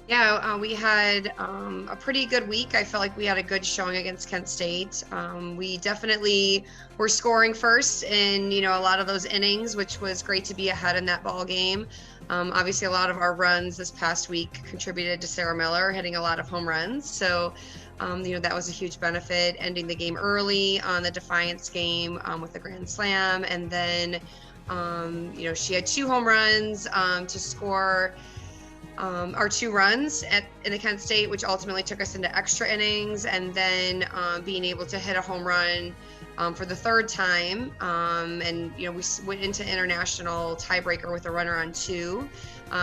Yeah, we had a pretty good week. I felt like we had a good showing against Kent State. We definitely were scoring first in, a lot of those innings, which was great to be ahead in that ball game. Obviously, a lot of our runs this past week contributed to Sarah Miller hitting a lot of home runs. So, that was a huge benefit, ending the game early on the Defiance game with a grand slam. And then, she had 2 home runs to score our 2 runs in the Kent State, which ultimately took us into extra innings, and then being able to hit a home run for the 3rd time. And, we went into international tiebreaker with a runner on 2,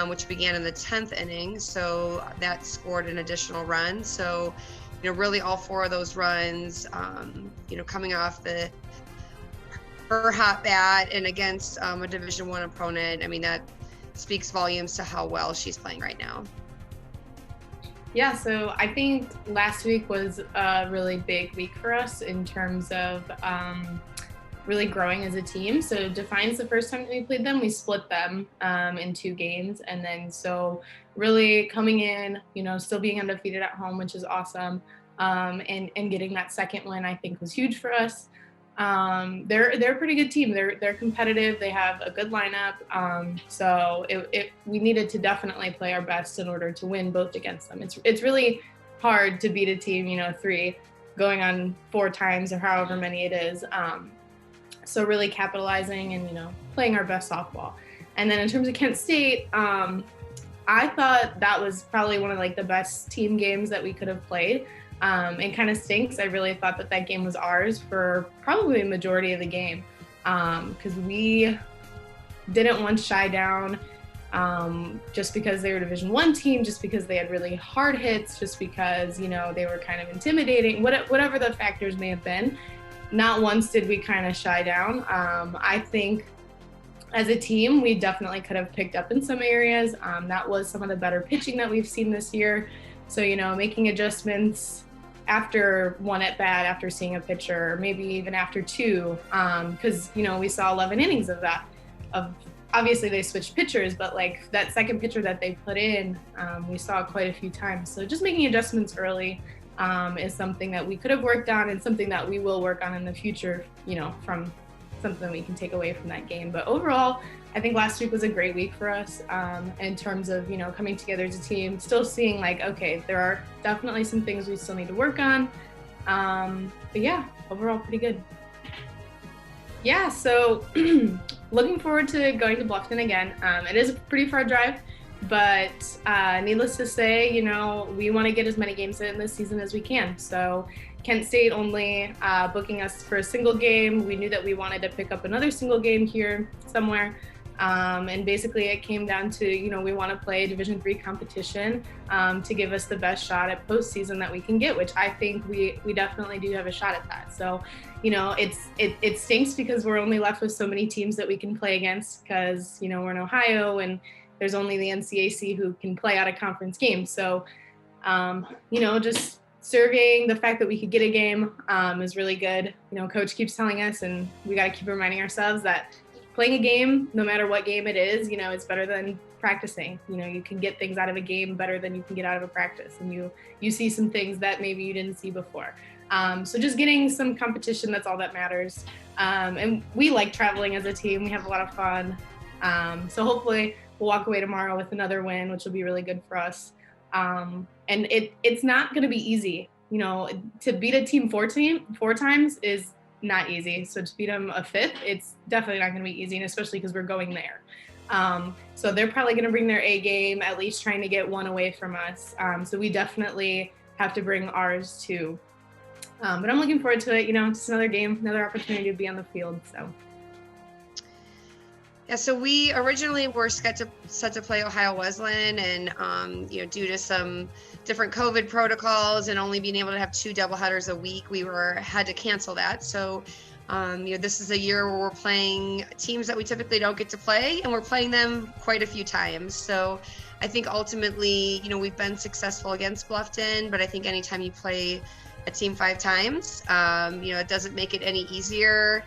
which began in the 10th inning. So that scored an additional run. So, really all 4 of those runs, coming off her hot bat and against a Division I opponent. I mean, that speaks volumes to how well she's playing right now. Yeah, so I think last week was a really big week for us in terms of really growing as a team. So Defiance, the first time that we played them, we split them in 2 games. And then so really coming in, still being undefeated at home, which is awesome. And getting that second win, I think, was huge for us. They're a pretty good team. They're competitive. They have a good lineup. So we needed to definitely play our best in order to win both against them. It's really hard to beat a team, 3 going on 4 times or however many it is. So really capitalizing and, playing our best softball. And then in terms of Kent State, I thought that was probably one of the best team games that we could have played. It kind of stinks. I really thought that game was ours for probably a majority of the game, because we didn't once shy down just because they were a Division I team, just because they had really hard hits, just because, they were kind of intimidating, whatever the factors may have been. Not once did we kind of shy down. I think as a team, we definitely could have picked up in some areas. That was some of the better pitching that we've seen this year. So, making adjustments after 1 at bat, after seeing a pitcher, maybe even after 2, because, we saw 11 innings of that. Obviously they switched pitchers, but that second pitcher that they put in, we saw quite a few times. So just making adjustments early is something that we could have worked on, and something that we will work on in the future, from something we can take away from that game. But overall, I think last week was a great week for us in terms of, coming together as a team, still seeing okay, there are definitely some things we still need to work on. But yeah, overall pretty good. Yeah, so looking forward to going to Bluffton again. It is a pretty far drive, but needless to say, we want to get as many games in this season as we can. So Kent State only booking us for a single game. We knew that we wanted to pick up another single game here somewhere. And basically it came down to, we want to play Division III competition to give us the best shot at postseason that we can get, which I think we definitely do have a shot at that. So, it stinks because we're only left with so many teams that we can play against, because, we're in Ohio and there's only the NCAC who can play out of conference games. So, just surveying the fact that we could get a game is really good. Coach keeps telling us, and we got to keep reminding ourselves that playing a game, no matter what game it is, it's better than practicing. You can get things out of a game better than you can get out of a practice, and you see some things that maybe you didn't see before. So just getting some competition, that's all that matters. And we like traveling as a team. We have a lot of fun. So hopefully we'll walk away tomorrow with another win, which will be really good for us. And it's not going to be easy. To beat a team 4 times is not easy. So to beat them a 5th, it's definitely not going to be easy, and especially because we're going there. So they're probably going to bring their A game, at least trying to get 1 away from us. So we definitely have to bring ours too. But I'm looking forward to it. Just another game, another opportunity to be on the field. So. Yeah, so we originally were set to play Ohio Wesleyan, and due to some different COVID protocols and only being able to have 2 doubleheaders a week, we had to cancel that. So, this is a year where we're playing teams that we typically don't get to play, and we're playing them quite a few times. So, I think ultimately, we've been successful against Bluffton, but I think anytime you play a team 5 times. It doesn't make it any easier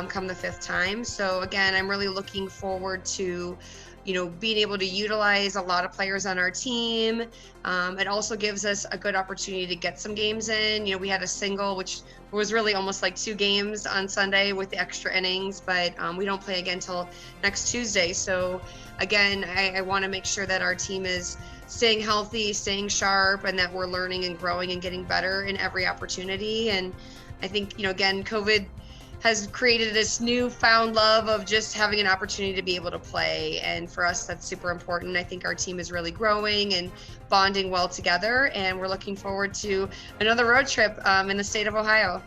come the 5th time. So again, I'm really looking forward to being able to utilize a lot of players on our team. It also gives us a good opportunity to get some games in. We had a single, which was really almost like 2 games on Sunday with the extra innings, but we don't play again until next Tuesday. So again, I want to make sure that our team is staying healthy, staying sharp, and that we're learning and growing and getting better in every opportunity. And I think, again, COVID has created this newfound love of just having an opportunity to be able to play. And for us, that's super important. I think our team is really growing and bonding well together. And we're looking forward to another road trip in the state of Ohio.